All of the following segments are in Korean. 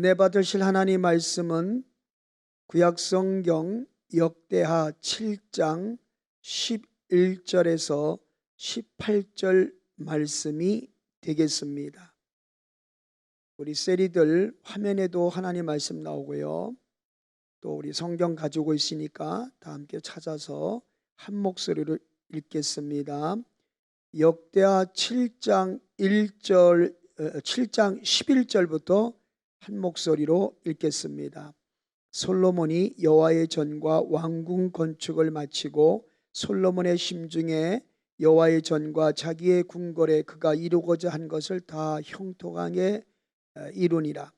은혜 받으실 하나님 말씀은 구약성경 역대하 7장 11절에서 18절 말씀이 되겠습니다. 우리 세리들 화면에도 하나님 말씀 나오고요, 또 우리 성경 가지고 있으니까 다 함께 찾아서 한 목소리로 읽겠습니다. 역대하 7장 11절부터 한 목소리로 읽겠습니다. 솔로몬이 여호와의 전과 왕궁 건축을 마치고 솔로몬의 심중에 여호와의 전과 자기의 궁궐에 그가 이루고자 한 것을 다 형통하게 이루니라.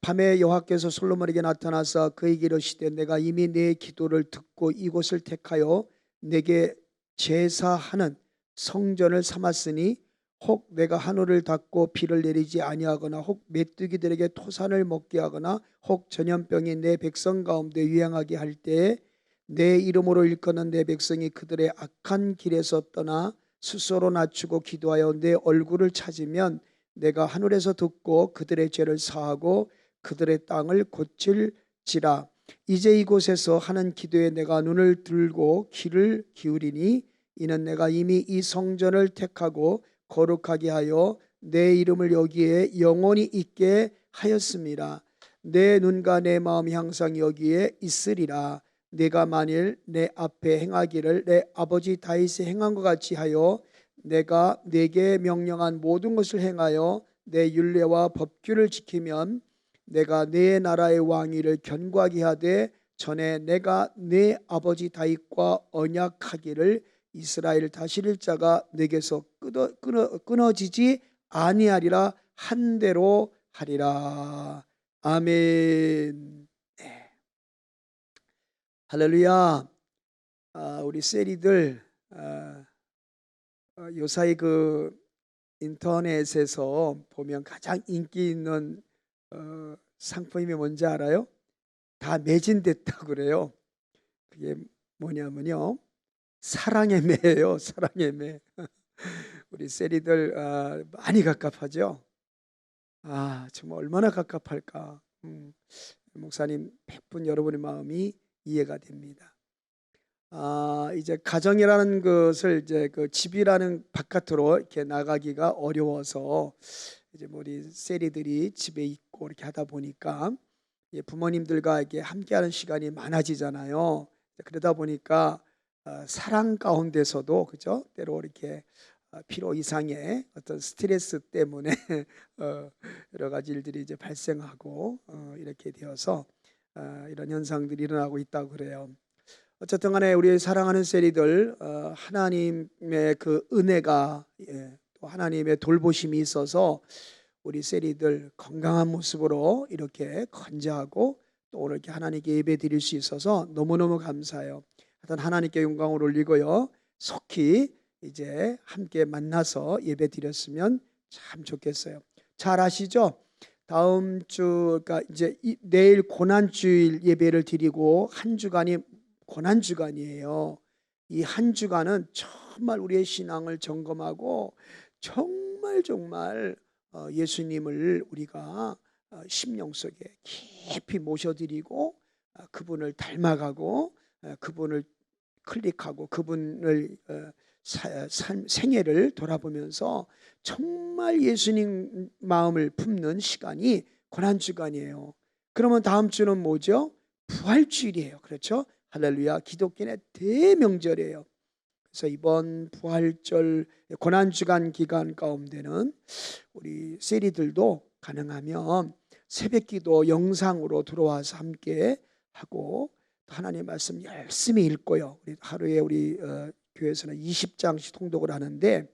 밤에 여호와께서 솔로몬에게 나타나사 그에게 이르시되 내가 이미 네 기도를 듣고 이곳을 택하여 내게 제사하는 성전을 삼았으니 혹 내가 하늘을 닫고 비를 내리지 아니하거나 혹 메뚜기들에게 토산을 먹게 하거나 혹 전염병이 내 백성 가운데 유행하게 할 때에 내 이름으로 일컫는 내 백성이 그들의 악한 길에서 떠나 스스로 낮추고 기도하여 내 얼굴을 찾으면 내가 하늘에서 듣고 그들의 죄를 사하고 그들의 땅을 고칠지라. 이제 이곳에서 하는 기도에 내가 눈을 들고 귀를 기울이니 이는 내가 이미 이 성전을 택하고 거룩하게 하여 내 이름을 여기에 영원히 있게 하였습니다. 내 눈과 내 마음이 항상 여기에 있으리라. 내가 만일 내 앞에 행하기를 내 아버지 다윗이 행한 것 같이 하여 내가 내게 명령한 모든 것을 행하여 내 율례와 법규를 지키면 내가 내 나라의 왕위를 견고하게 하되 전에 내가 내 아버지 다윗과 언약하기를 이스라엘 다스릴 자가 내게서 끊어지지 아니하리라 한 대로 하리라. 아멘. 네. 할렐루야. 우리 세리들 요사이 그 인터넷에서 보면 가장 인기 있는 상품이 뭔지 알아요? 다 매진됐다고 그래요. 그게 뭐냐면요, 사랑의 매예요. 사랑의 매. 우리 세리들 많이 갑갑하죠. 정말 얼마나 갑갑할까. 목사님 100분 여러분의 마음이 이해가 됩니다. 이제 가정이라는 것을 이제 그 집이라는 바깥으로 이렇게 나가기가 어려워서 이제 우리 세리들이 집에 있고 이렇게 하다 보니까 부모님들과 이렇게 함께하는 시간이 많아지잖아요. 그러다 보니까 사랑 가운데서도 그죠? 때로 이렇게 필요 이상의 어떤 스트레스 때문에 여러 가지 일들이 이제 발생하고 이렇게 되어서 이런 현상들이 일어나고 있다고 그래요. 어쨌든 간에 우리 사랑하는 세리들, 하나님의 그 은혜가 또 하나님의 돌보심이 있어서 우리 세리들 건강한 모습으로 이렇게 건재하고 또 오늘 이렇게 하나님께 예배 드릴 수 있어서 너무너무 감사해요. 하여튼 하나님께 영광을 올리고요, 속히 이제 함께 만나서 예배 드렸으면 참 좋겠어요. 잘 아시죠? 다음 주, 그러니까 이제 내일 고난주일 예배를 드리고 한 주간이 고난주간이에요. 이 한 주간은 정말 우리의 신앙을 점검하고 정말 예수님을 우리가 심령 속에 깊이 모셔드리고 그분을 닮아가고 그분을 클릭하고 그분을 생애를 돌아보면서 정말 예수님 마음을 품는 시간이 고난주간이에요. 그러면 다음 주는 뭐죠? 부활주일이에요. 그렇죠? 할렐루야. 기독교의 대명절이에요. 그래서 이번 부활절 고난주간 기간 가운데는 우리 세리들도 가능하면 새벽기도 영상으로 들어와서 함께 하고 하나님의 말씀 열심히 읽고요. 우리 하루에 우리 교회에서는 20장씩 통독을 하는데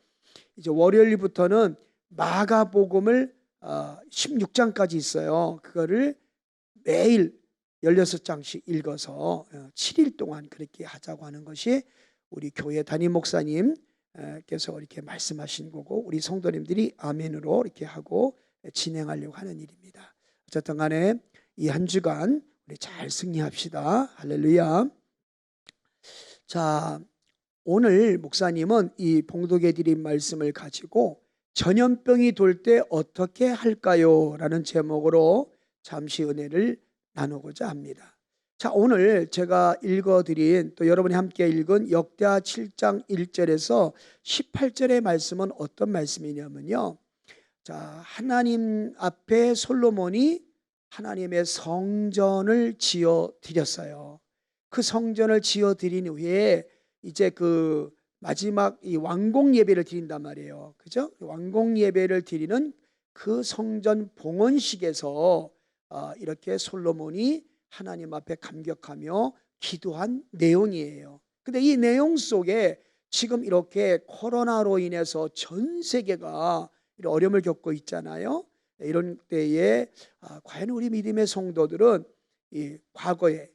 이제 월요일부터는 마가복음을 16장까지 있어요. 그거를 매일 16장씩 읽어서 7일 동안 그렇게 하자고 하는 것이 우리 교회 담임 목사님께서 이렇게 말씀하신 거고 우리 성도님들이 아멘으로 이렇게 하고 진행하려고 하는 일입니다. 어쨌든 간에 이 한 주간 우리 잘 승리합시다. 할렐루야. 자, 오늘 목사님은 이 봉독해 드린 말씀을 가지고 전염병이 돌 때 어떻게 할까요? 라는 제목으로 잠시 은혜를 나누고자 합니다. 자, 오늘 제가 읽어드린 또 여러분이 함께 읽은 역대하 7장 1절에서 18절의 말씀은 어떤 말씀이냐면요. 자, 하나님 앞에 솔로몬이 하나님의 성전을 지어 드렸어요. 그 성전을 지어 드린 후에 이제 그 마지막 이 완공 예배를 드린단 말이에요. 그죠? 완공 예배를 드리는 그 성전 봉헌식에서 이렇게 솔로몬이 하나님 앞에 감격하며 기도한 내용이에요. 근데 이 내용 속에 지금 이렇게 코로나로 인해서 전 세계가 어려움을 겪고 있잖아요. 이런 때에 과연 우리 믿음의 성도들은 이 과거에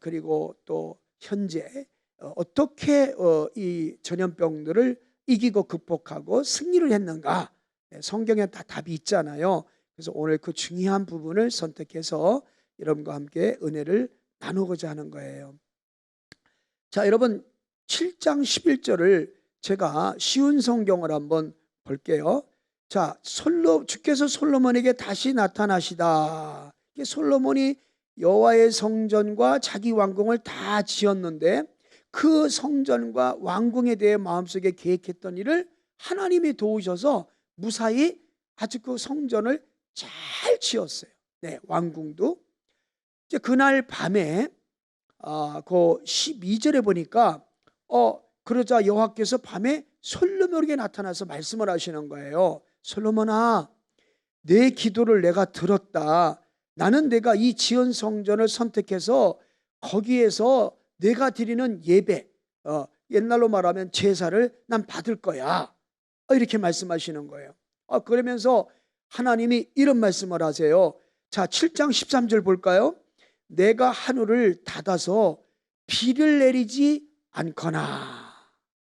그리고 또 현재 어떻게 이 전염병들을 이기고 극복하고 승리를 했는가? 성경에 다 답이 있잖아요. 그래서 오늘 그 중요한 부분을 선택해서 여러분과 함께 은혜를 나누고자 하는 거예요. 자, 여러분 7장 11절을 제가 쉬운 성경을 한번 볼게요. 자, 주께서 솔로몬에게 다시 나타나시다. 솔로몬이 여호와의 성전과 자기 왕궁을 다 지었는데 그 성전과 왕궁에 대해 마음속에 계획했던 일을 하나님이 도우셔서 무사히 아주 그 성전을 잘 지었어요. 네, 왕궁도. 이제 그날 밤에 그 12절에 보니까 그러자 여호와께서 밤에 솔로몬에게 나타나서 말씀을 하시는 거예요. 솔로몬아, 내 기도를 내가 들었다. 나는 내가 이 지은 성전을 선택해서 거기에서 내가 드리는 예배, 옛날로 말하면 제사를 난 받을 거야. 이렇게 말씀하시는 거예요. 그러면서 하나님이 이런 말씀을 하세요. 자, 7장 13절 볼까요? 내가 하늘을 닫아서 비를 내리지 않거나.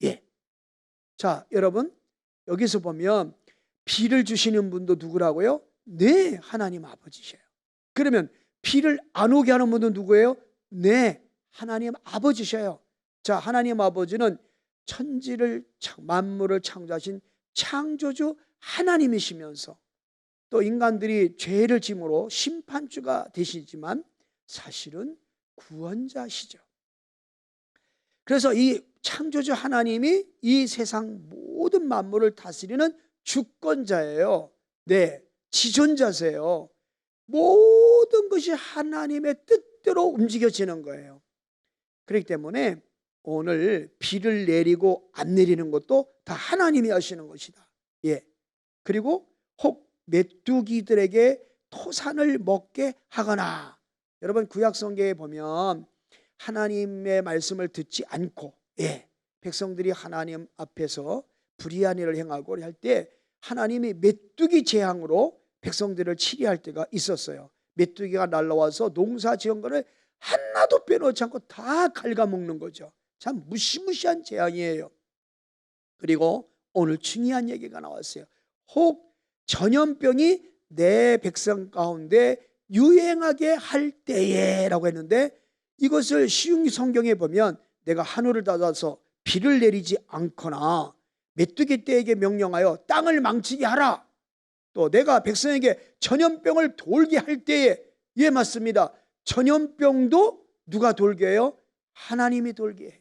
예. 자, 여러분 여기서 보면 비를 주시는 분도 누구라고요? 네, 하나님 아버지셔요. 그러면 비를 안 오게 하는 분도 누구예요? 네, 하나님 아버지셔요. 자, 하나님 아버지는 천지를 만물을 창조하신 창조주 하나님이시면서 또 인간들이 죄를 짐으로 심판주가 되시지만 사실은 구원자시죠. 그래서 이 창조주 하나님이 이 세상 모든 만물을 다스리는 주권자예요. 네, 지존자세요. 모든 것이 하나님의 뜻대로 움직여지는 거예요. 그렇기 때문에 오늘 비를 내리고 안 내리는 것도 다 하나님이 하시는 것이다. 예. 그리고 혹 메뚜기들에게 토산을 먹게 하거나, 여러분 구약 성경에 보면 하나님의 말씀을 듣지 않고 백성들이 하나님 앞에서 불의한 일을 행하고 할 때 하나님이 메뚜기 재앙으로 백성들을 치리할 때가 있었어요. 메뚜기가 날라와서 농사 지은 거를 하나도 빼놓지 않고 다 갉아먹는 거죠. 참 무시무시한 재앙이에요. 그리고 오늘 중요한 얘기가 나왔어요. 혹 전염병이 내 백성 가운데 유행하게 할 때에 라고 했는데, 이것을 쉬운 성경에 보면 내가 하늘을 닫아서 비를 내리지 않거나 메뚜기 떼에게 명령하여 땅을 망치게 하라. 또 내가 백성에게 전염병을 돌게 할 때에, 예, 맞습니다. 전염병도 누가 돌게 해요? 하나님이 돌게 해요.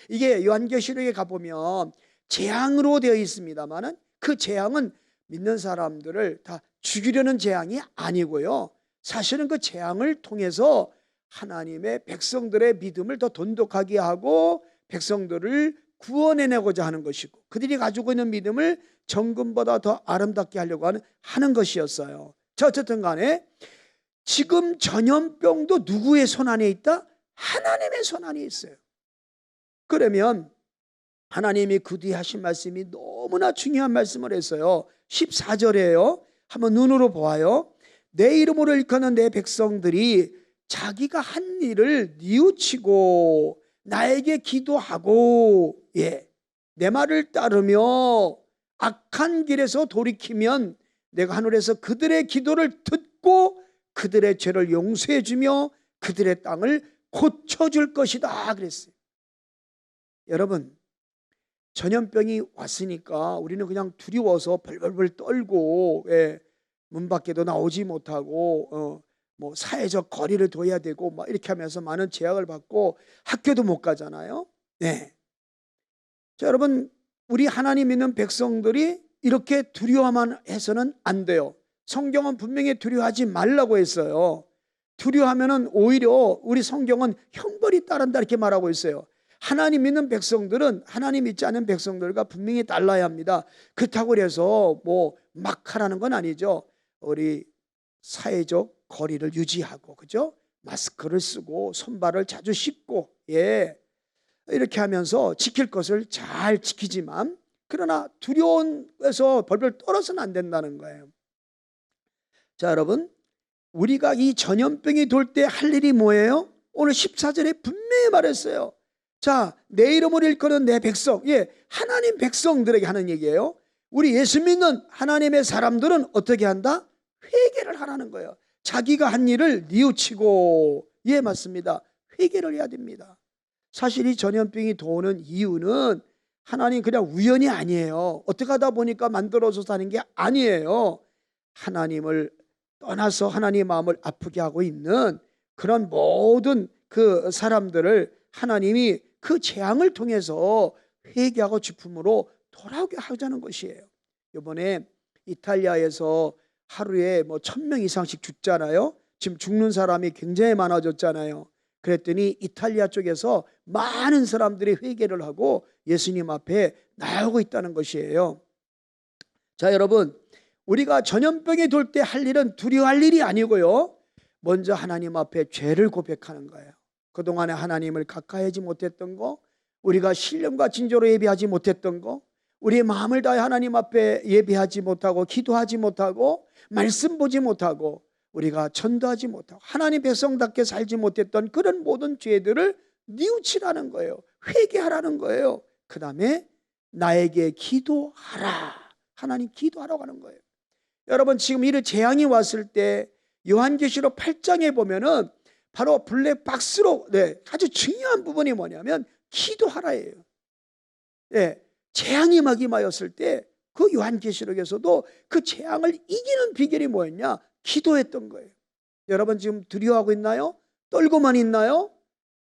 이게 요한계시록에 가보면 재앙으로 되어 있습니다만 그 재앙은 믿는 사람들을 다 죽이려는 재앙이 아니고요, 사실은 그 재앙을 통해서 하나님의 백성들의 믿음을 더 돈독하게 하고 백성들을 구원해내고자 하는 것이고, 그들이 가지고 있는 믿음을 정금보다 더 아름답게 하려고 하는 것이었어요. 자, 어쨌든 간에 지금 전염병도 누구의 손안에 있다? 하나님의 손안에 있어요. 그러면 하나님이 그 뒤에 하신 말씀이 너무나 중요한 말씀을 했어요. 14절에요. 한번 눈으로 보아요. 내 이름으로 일컫는 내 백성들이 자기가 한 일을 뉘우치고 나에게 기도하고 내 말을 따르며 악한 길에서 돌이키면 내가 하늘에서 그들의 기도를 듣고 그들의 죄를 용서해 주며 그들의 땅을 고쳐줄 것이다 그랬어요. 여러분, 전염병이 왔으니까 우리는 그냥 두려워서 벌벌벌 떨고, 예, 문 밖에도 나오지 못하고 뭐 사회적 거리를 둬야 되고 막 이렇게 하면서 많은 제약을 받고 학교도 못 가잖아요. 네. 자, 여러분, 우리 하나님 믿는 백성들이 이렇게 두려워만 해서는 안 돼요. 성경은 분명히 두려워하지 말라고 했어요. 두려워하면은 오히려 우리 성경은 형벌이 따른다 이렇게 말하고 있어요. 하나님 믿는 백성들은 하나님 믿지 않는 백성들과 분명히 달라야 합니다. 그렇다고 해서 뭐 막 하라는 건 아니죠. 우리 사회적 거리를 유지하고, 그죠? 마스크를 쓰고 손발을 자주 씻고, 예, 이렇게 하면서 지킬 것을 잘 지키지만, 그러나 두려움에서 벌벌 떨어서는 안 된다는 거예요. 자, 여러분, 우리가 이 전염병이 돌 때 할 일이 뭐예요? 오늘 14절에 분명히 말했어요. 자, 내 이름을 일컫는 내 백성, 예, 하나님 백성들에게 하는 얘기예요. 우리 예수 믿는 하나님의 사람들은 어떻게 한다? 회개를 하라는 거예요. 자기가 한 일을 뉘우치고, 예, 맞습니다. 회개를 해야 됩니다. 사실 이 전염병이 도는 이유는 하나님 그냥 우연이 아니에요. 어떻게 하다 보니까 만들어서 사는 게 아니에요. 하나님을 떠나서 하나님의 마음을 아프게 하고 있는 그런 모든 그 사람들을 하나님이 그 재앙을 통해서 회개하고 죽음으로 돌아오게 하자는 것이에요. 이번에 이탈리아에서 하루에 뭐 1000명 이상씩 죽잖아요. 지금 죽는 사람이 굉장히 많아졌잖아요. 그랬더니 이탈리아 쪽에서 많은 사람들이 회개를 하고 예수님 앞에 나오고 있다는 것이에요. 자, 여러분, 우리가 전염병이 돌 때 할 일은 두려워할 일이 아니고요, 먼저 하나님 앞에 죄를 고백하는 거예요. 그동안에 하나님을 가까이 하지 못했던 거, 우리가 신령과 진조로 예배하지 못했던 거, 우리의 마음을 다해 하나님 앞에 예배하지 못하고 기도하지 못하고 말씀 보지 못하고 우리가 전도하지 못하고 하나님 백성답게 살지 못했던 그런 모든 죄들을 뉘우치라는 거예요. 회개하라는 거예요. 그 다음에 나에게 기도하라. 하나님 기도하라고 하는 거예요. 여러분, 지금 이런 재앙이 왔을 때 요한계시록 8장에 보면은 바로 블랙박스로, 네, 아주 중요한 부분이 뭐냐면 기도하라예요. 네, 재앙이 막 임하였을 때 그 요한계시록에서도 그 재앙을 이기는 비결이 뭐였냐? 기도했던 거예요. 여러분, 지금 두려워하고 있나요? 떨고만 있나요?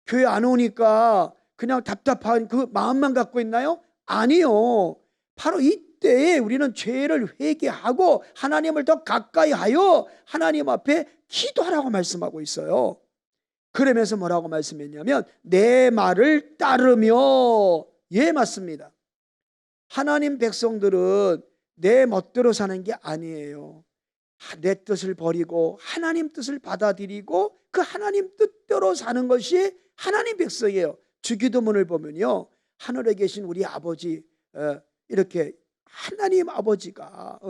교회 안 오니까 그냥 답답한 그 마음만 갖고 있나요? 아니요. 바로 이때에 우리는 죄를 회개하고 하나님을 더 가까이 하여 하나님 앞에 기도하라고 말씀하고 있어요. 그러면서 뭐라고 말씀했냐면 내 말을 따르며, 예, 맞습니다. 하나님 백성들은 내 멋대로 사는 게 아니에요. 내 뜻을 버리고 하나님 뜻을 받아들이고 그 하나님 뜻대로 사는 것이 하나님 백성이에요. 주기도문을 보면요, 하늘에 계신 우리 아버지, 이렇게 하나님 아버지가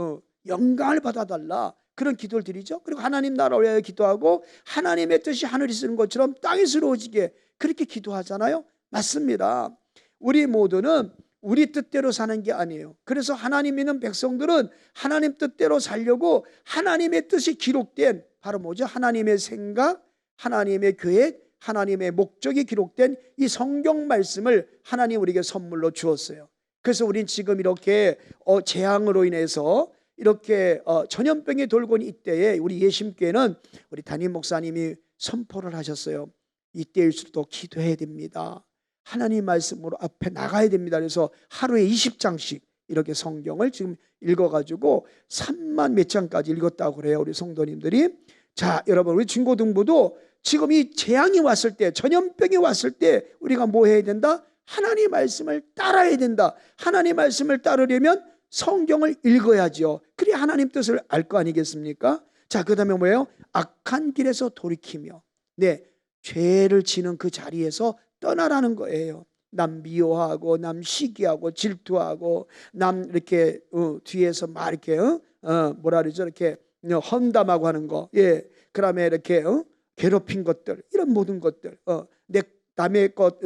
영광을 받아달라, 그런 기도를 드리죠. 그리고 하나님 나라를 위하여 기도하고 하나님의 뜻이 하늘이 쓰는 것처럼 땅이 이루어지게 그렇게 기도하잖아요. 맞습니다. 우리 모두는 우리 뜻대로 사는 게 아니에요. 그래서 하나님 믿는 백성들은 하나님 뜻대로 살려고 하나님의 뜻이 기록된, 바로 뭐죠? 하나님의 생각, 하나님의 계획, 하나님의 목적이 기록된 이 성경 말씀을 하나님 우리에게 선물로 주었어요. 그래서 우린 지금 이렇게 재앙으로 인해서 이렇게 전염병이 돌고 있는 이때에 우리 예심교회는 우리 담임 목사님이 선포를 하셨어요. 이때일수록 기도해야 됩니다. 하나님 말씀으로 앞에 나가야 됩니다. 그래서 하루에 20장씩 이렇게 성경을 지금 읽어가지고 3만 몇 장까지 읽었다고 그래요, 우리 성도님들이. 자, 여러분, 우리 중고등부도 지금 이 재앙이 왔을 때, 전염병이 왔을 때 우리가 뭐 해야 된다? 하나님 말씀을 따라야 된다. 하나님 말씀을 따르려면 성경을 읽어야죠. 그래야 하나님 뜻을 알 거 아니겠습니까? 자, 그 다음에 뭐예요? 악한 길에서 돌이키며, 네, 죄를 지는 그 자리에서 떠나라는 거예요. 남 미워하고 남 시기하고 질투하고 남 이렇게 뒤에서 막 이렇게 뭐라 그러죠? 이렇게 험담하고 하는 거, 예, 그다음에 이렇게 괴롭힌 것들, 이런 모든 것들, 내 남의 것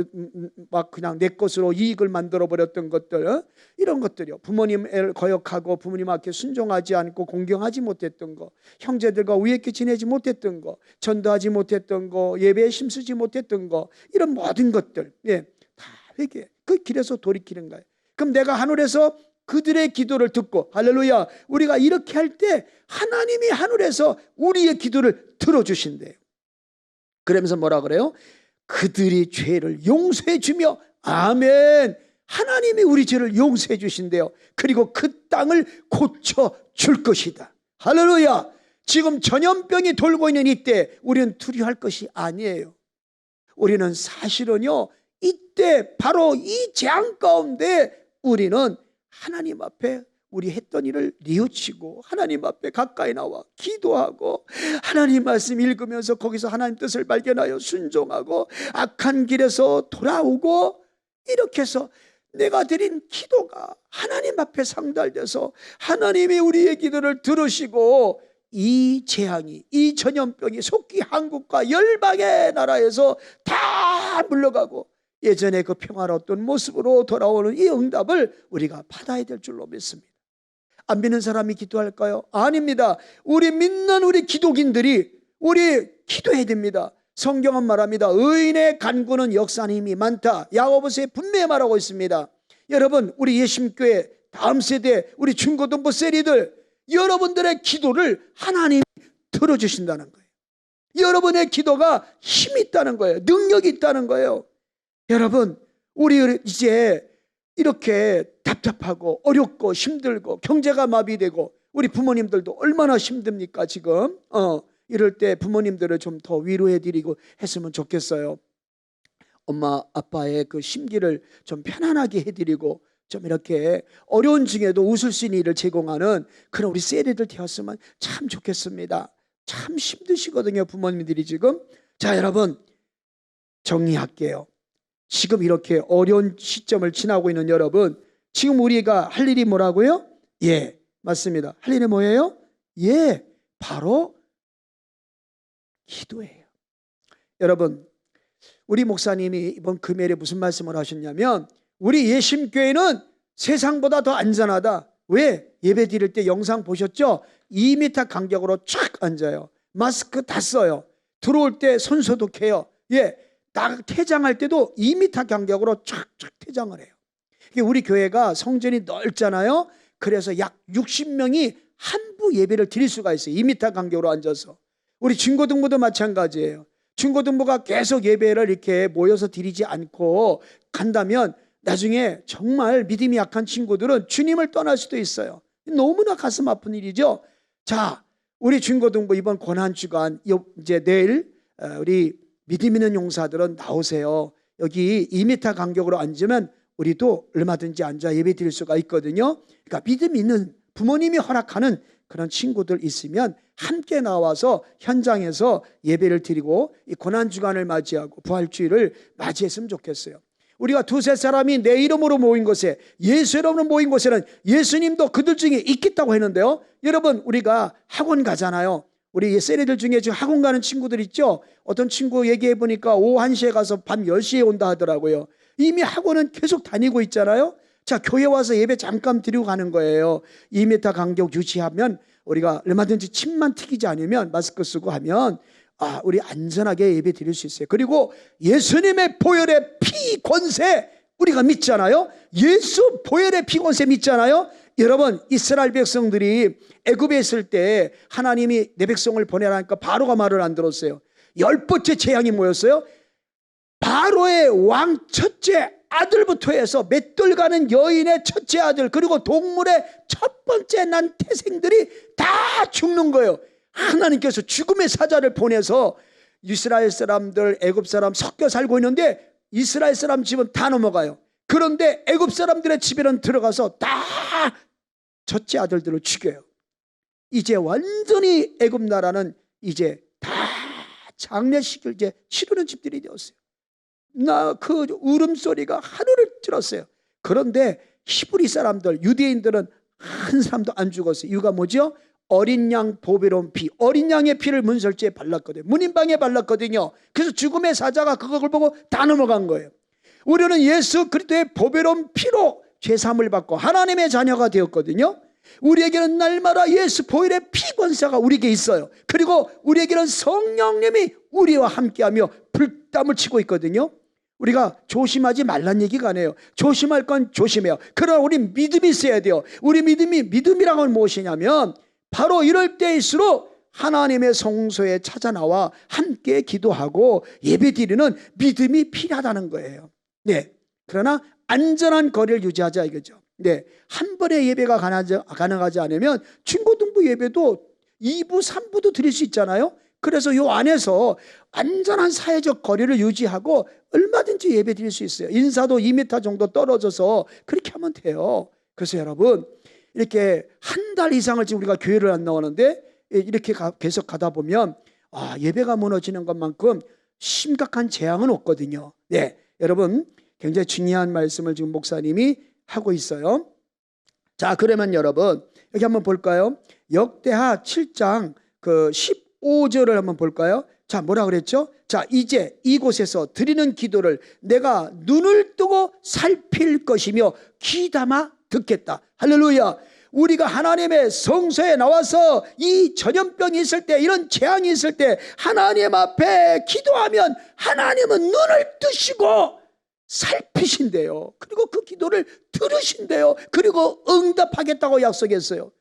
막 그냥 내 것으로 이익을 만들어 버렸던 것들, 이런 것들이요. 부모님을 거역하고 부모님 앞에 순종하지 않고 공경하지 못했던 거, 형제들과 우애 있게 지내지 못했던 거, 전도하지 못했던 거, 예배에 힘쓰지 못했던 거, 이런 모든 것들, 예, 다 회개, 그 길에서 돌이키는 거예요. 그럼 내가 하늘에서 그들의 기도를 듣고, 할렐루야, 우리가 이렇게 할 때 하나님이 하늘에서 우리의 기도를 들어주신대요. 그러면서 뭐라 그래요? 그들이 죄를 용서해 주며, 아멘, 하나님이 우리 죄를 용서해 주신대요. 그리고 그 땅을 고쳐 줄 것이다. 할렐루야. 지금 전염병이 돌고 있는 이때 우리는 두려워할 것이 아니에요. 우리는 사실은요, 이때 바로 이 재앙 가운데 우리는 하나님 앞에 우리 했던 일을 뉘우치고 하나님 앞에 가까이 나와 기도하고 하나님 말씀 읽으면서 거기서 하나님 뜻을 발견하여 순종하고 악한 길에서 돌아오고, 이렇게 해서 내가 드린 기도가 하나님 앞에 상달돼서 하나님이 우리의 기도를 들으시고 이 재앙이, 이 전염병이 속히 한국과 열방의 나라에서 다 물러가고 예전에 그 평화로웠던 모습으로 돌아오는 이 응답을 우리가 받아야 될 줄로 믿습니다. 안 믿는 사람이 기도할까요? 아닙니다. 우리 믿는 우리 기독인들이 우리 기도해야 됩니다. 성경은 말합니다. 의인의 간구는 역사하는 힘이 많다. 야고보서에 분명히 말하고 있습니다. 여러분, 우리 예심교회 다음 세대 우리 중고등부 세리들, 여러분들의 기도를 하나님이 들어주신다는 거예요. 여러분의 기도가 힘이 있다는 거예요. 능력이 있다는 거예요. 여러분, 우리 이제 이렇게 답답하고 어렵고 힘들고 경제가 마비되고 우리 부모님들도 얼마나 힘듭니까 지금. 이럴 때 부모님들을 좀 더 위로해드리고 했으면 좋겠어요. 엄마 아빠의 그 심기를 좀 편안하게 해드리고 좀 이렇게 어려운 중에도 웃을 수 있는 일을 제공하는 그런 우리 세리들 되었으면 참 좋겠습니다. 참 힘드시거든요, 부모님들이 지금. 자, 여러분, 정리할게요. 지금 이렇게 어려운 시점을 지나고 있는 여러분, 지금 우리가 할 일이 뭐라고요? 예, 맞습니다. 할 일이 뭐예요? 예, 바로 기도예요. 여러분, 우리 목사님이 이번 금요일에 무슨 말씀을 하셨냐면, 우리 예심교회는 세상보다 더 안전하다. 왜? 예배 드릴 때 영상 보셨죠? 2m 간격으로 쫙 앉아요. 마스크 다 써요. 들어올 때 손 소독해요. 예, 퇴장할 때도 2m 간격으로 쫙쫙 퇴장을 해요. 우리 교회가 성전이 넓잖아요. 그래서 약 60명이 한부 예배를 드릴 수가 있어요. 2m 간격으로 앉아서. 우리 중고등부도 마찬가지예요. 중고등부가 계속 예배를 이렇게 모여서 드리지 않고 간다면 나중에 정말 믿음이 약한 친구들은 주님을 떠날 수도 있어요. 너무나 가슴 아픈 일이죠. 자, 우리 중고등부 이번 고난주간 이제 내일 우리 믿음 있는 용사들은 나오세요. 여기 2m 간격으로 앉으면 우리도 얼마든지 앉아 예배 드릴 수가 있거든요. 그러니까 믿음 있는 부모님이 허락하는 그런 친구들 있으면 함께 나와서 현장에서 예배를 드리고 이 고난주간을 맞이하고 부활주일을 맞이했으면 좋겠어요. 우리가 두세 사람이 내 이름으로 모인 곳에, 예수 이름으로 모인 곳에는 예수님도 그들 중에 있겠다고 했는데요. 여러분, 우리가 학원 가잖아요. 우리 세리들 중에 지금 학원 가는 친구들 있죠. 어떤 친구 얘기해 보니까 오후 1시에 가서 밤 10시에 온다 하더라고요. 이미 학원은 계속 다니고 있잖아요. 자, 교회 와서 예배 잠깐 드리고 가는 거예요. 2m 간격 유지하면 우리가 얼마든지 침만 튀기지 않으면 마스크 쓰고 하면 우리 안전하게 예배 드릴 수 있어요. 그리고 예수님의 보혈의 피 권세 우리가 믿잖아요. 예수 보혈의 피 권세 믿잖아요. 여러분, 이스라엘 백성들이 애굽에 있을 때 하나님이 내 백성을 보내라니까 바로가 말을 안 들었어요. 10번째 재앙이 뭐였어요? 바로의 왕 첫째 아들부터 해서 맷돌 가는 여인의 첫째 아들, 그리고 동물의 첫 번째 난 태생들이 다 죽는 거예요. 하나님께서 죽음의 사자를 보내서 이스라엘 사람들, 애굽 사람 섞여 살고 있는데 이스라엘 사람 집은 다 넘어가요. 그런데 애굽 사람들의 집에는 들어가서 다 첫째 아들들을 죽여요. 이제 완전히 애굽 나라는 이제 다 장례식을 이제 치르는 집들이 되었어요. 그 울음소리가 하늘을 찔렀어요. 그런데 히브리 사람들, 유대인들은 한 사람도 안 죽었어요. 이유가 뭐죠? 어린 양 보배로운 피, 어린 양의 피를 문설주에 발랐거든요. 문인방에 발랐거든요. 그래서 죽음의 사자가 그걸 보고 다 넘어간 거예요. 우리는 예수 그리스도의 보배로운 피로 죄사함을 받고 하나님의 자녀가 되었거든요. 우리에게는 날마다 예수 보혈의 피 권세가 우리에게 있어요. 그리고 우리에게는 성령님이 우리와 함께하며 불담을 치고 있거든요. 우리가 조심하지 말란 얘기가 아니에요. 조심할 건 조심해요. 그러나 우리 믿음이 있어야 돼요. 우리 믿음이라고 하면 무엇이냐면 바로 이럴 때일수록 하나님의 성소에 찾아 나와 함께 기도하고 예배드리는 믿음이 필요하다는 거예요. 네. 그러나 안전한 거리를 유지하자 이거죠. 네. 한 번에 예배가 가능하지 않으면 중고등부 예배도 2부, 3부도 드릴 수 있잖아요. 그래서 이 안에서 안전한 사회적 거리를 유지하고 얼마든지 예배 드릴 수 있어요. 인사도 2m 정도 떨어져서 그렇게 하면 돼요. 그래서 여러분 이렇게 한 달 이상을 지금 우리가 교회를 안 나오는데 이렇게 계속 가다 보면 예배가 무너지는 것만큼 심각한 재앙은 없거든요. 네, 여러분 굉장히 중요한 말씀을 지금 목사님이 하고 있어요. 자, 그러면 여러분 여기 한번 볼까요? 역대하 7장 15절을 한번 볼까요? 자, 뭐라 그랬죠? 자, 이제 이곳에서 드리는 기도를 내가 눈을 뜨고 살필 것이며 귀담아 듣겠다. 할렐루야. 우리가 하나님의 성소에 나와서 이 전염병이 있을 때, 이런 재앙이 있을 때 하나님 앞에 기도하면 하나님은 눈을 뜨시고 살피신대요. 그리고 그 기도를 들으신대요. 그리고 응답하겠다고 약속했어요.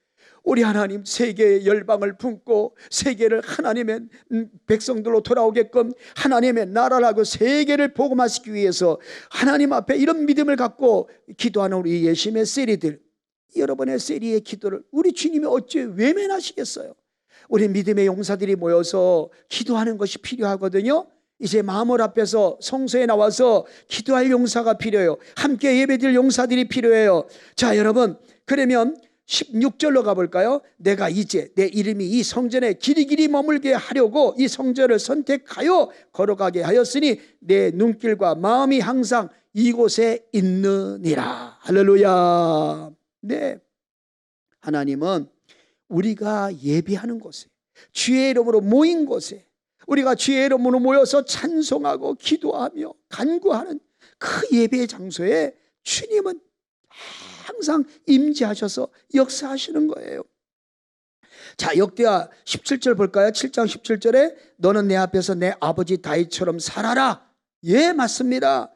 우리 하나님 세계의 열방을 품고 세계를 하나님의 백성들로 돌아오게끔 하나님의 나라를 하고 세계를 복음화시키기 위해서 하나님 앞에 이런 믿음을 갖고 기도하는 우리 예심의 세리들, 여러분의 세리의 기도를 우리 주님이 어찌 외면하시겠어요? 우리 믿음의 용사들이 모여서 기도하는 것이 필요하거든요. 이제 마물 앞에서 성소에 나와서 기도할 용사가 필요해요. 함께 예배드릴 용사들이 필요해요. 자, 여러분 그러면 16절로 가볼까요? 내가 이제 내 이름이 이 성전에 길이길이 머물게 하려고 이 성전을 선택하여 걸어가게 하였으니 내 눈길과 마음이 항상 이곳에 있느니라. 할렐루야. 네, 하나님은 우리가 예배하는 곳에, 주의 이름으로 모인 곳에, 우리가 주의 이름으로 모여서 찬송하고 기도하며 간구하는 그 예배의 장소에 주님은 항상 임재하셔서 역사하시는 거예요. 자, 역대하 17절 볼까요? 7장 17절에 너는 내 앞에서 내 아버지 다윗처럼 살아라. 예, 맞습니다.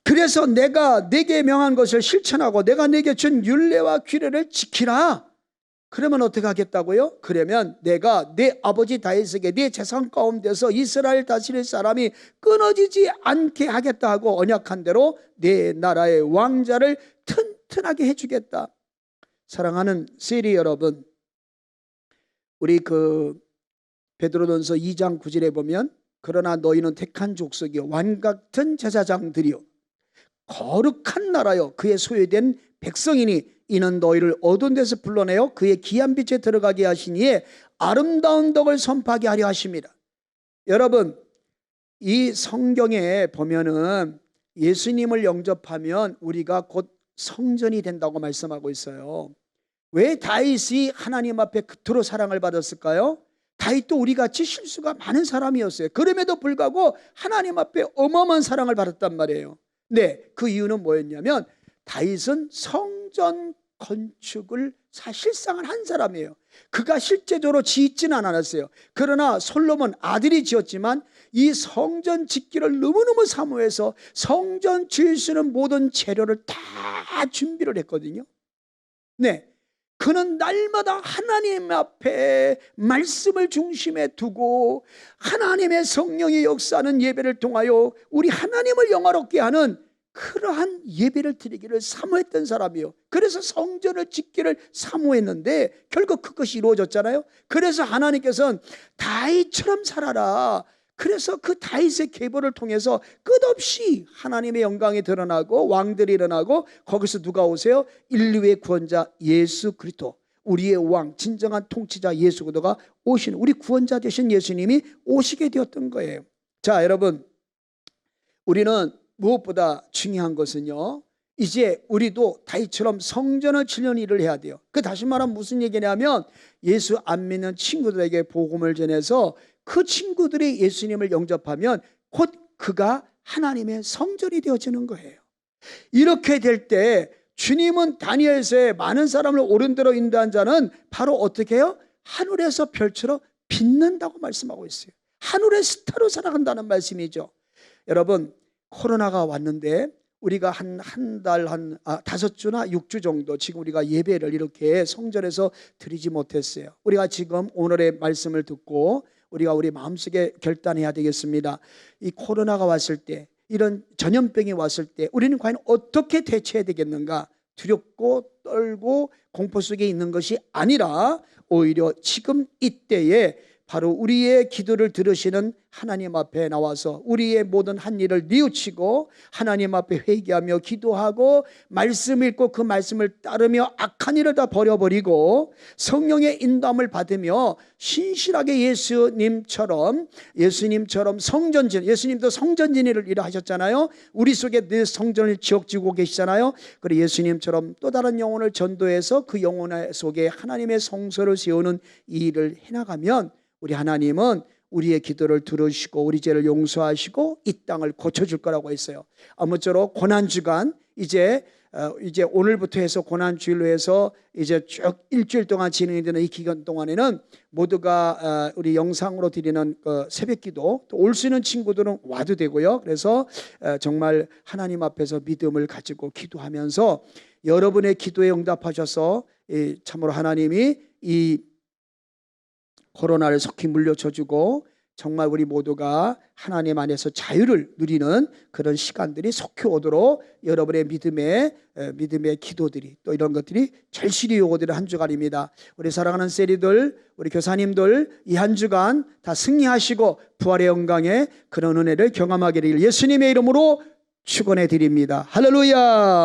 그래서 내가 내게 명한 것을 실천하고 내가 내게 준 율례와 규례를 지키라. 그러면 어떻게 하겠다고요? 그러면 내가 내 아버지 다윗에게 네 재산 가운데서 이스라엘 다스릴 사람이 끊어지지 않게 하겠다 하고 언약한 대로 내 나라의 왕자를 튼튼하게 해주겠다. 사랑하는 세리 여러분, 우리 베드로전서 2장 9절에 보면 그러나 너희는 택한 족속이요 왕 같은 제사장들이요 거룩한 나라요 그의 소유된 백성이니 이는 너희를 어두운 데서 불러내어 그의 귀한 빛에 들어가게 하시니에 아름다운 덕을 선포하게 하려 하십니다. 여러분, 이 성경에 보면은 예수님을 영접하면 우리가 곧 성전이 된다고 말씀하고 있어요. 왜 다윗이 하나님 앞에 그토록 사랑을 받았을까요? 다윗도 우리같이 실수가 많은 사람이었어요. 그럼에도 불구하고 하나님 앞에 어마어마한 사랑을 받았단 말이에요. 네, 그 이유는 뭐였냐면 다윗은 성전 건축을 사실상은 한 사람이에요. 그가 실제적으로 짓지는 않았어요. 그러나 솔로몬 아들이 지었지만 이 성전 짓기를 너무너무 사모해서 성전 지을 수 있는 모든 재료를 다 준비를 했거든요. 네, 그는 날마다 하나님 앞에 말씀을 중심에 두고 하나님의 성령의 역사하는 예배를 통하여 우리 하나님을 영화롭게 하는 그러한 예배를 드리기를 사모했던 사람이요. 그래서 성전을 짓기를 사모했는데 결국 그것이 이루어졌잖아요. 그래서 하나님께서는 다윗처럼 살아라. 그래서 그 다윗의 계보를 통해서 끝없이 하나님의 영광이 드러나고 왕들이 일어나고 거기서 누가 오세요? 인류의 구원자 예수 그리스도, 우리의 왕, 진정한 통치자 예수 그리스도가 오시는, 우리 구원자 되신 예수님이 오시게 되었던 거예요. 자, 여러분, 우리는 무엇보다 중요한 것은요, 이제 우리도 다윗처럼 성전을 지는 일을 해야 돼요. 그 다시 말하면 무슨 얘기냐면 예수 안 믿는 친구들에게 복음을 전해서 그 친구들이 예수님을 영접하면 곧 그가 하나님의 성전이 되어지는 거예요. 이렇게 될 때 주님은 다니엘서에 많은 사람을 옳은 대로 인도한 자는 바로 어떻게 해요? 하늘에서 별처럼 빛난다고 말씀하고 있어요. 하늘의 스타로 살아간다는 말씀이죠. 여러분, 곧 코로나가 왔는데 우리가 한 달, 5주나 6주 정도 지금 우리가 예배를 이렇게 성전에서 드리지 못했어요. 우리가 지금 오늘의 말씀을 듣고 우리가 우리 마음속에 결단해야 되겠습니다. 이 코로나가 왔을 때, 이런 전염병이 왔을 때 우리는 과연 어떻게 대처해야 되겠는가? 두렵고 떨고 공포 속에 있는 것이 아니라 오히려 지금 이때에 바로 우리의 기도를 들으시는 하나님 앞에 나와서 우리의 모든 한 일을 뉘우치고 하나님 앞에 회개하며 기도하고 말씀 읽고 그 말씀을 따르며 악한 일을 다 버려버리고 성령의 인도함을 받으며 신실하게 예수님처럼 성전진, 예수님도 성전진의를 일하셨잖아요. 우리 속에 늘 성전을 지어지고 계시잖아요. 그리고 예수님처럼 또 다른 영혼을 전도해서 그 영혼 속에 하나님의 성소를 세우는 이 일을 해나가면 우리 하나님은 우리의 기도를 들으시고 우리 죄를 용서하시고 이 땅을 고쳐줄 거라고 했어요. 아무쪼록 고난주간 이제 오늘부터 해서 고난주일로 해서 이제 쭉 일주일 동안 진행이 되는 이 기간 동안에는 모두가 우리 영상으로 드리는 새벽기도 또 올 수 있는 친구들은 와도 되고요. 그래서 정말 하나님 앞에서 믿음을 가지고 기도하면서 여러분의 기도에 응답하셔서 참으로 하나님이 이 코로나를 속히 물려쳐주고 정말 우리 모두가 하나님 안에서 자유를 누리는 그런 시간들이 속히 오도록 여러분의 믿음의 기도들이 또 이런 것들이 절실히 요구되는 한 주간입니다. 우리 사랑하는 세리들, 우리 교사님들 이 한 주간 다 승리하시고 부활의 영광에 그런 은혜를 경험하게 되길 예수님의 이름으로 축원해 드립니다. 할렐루야.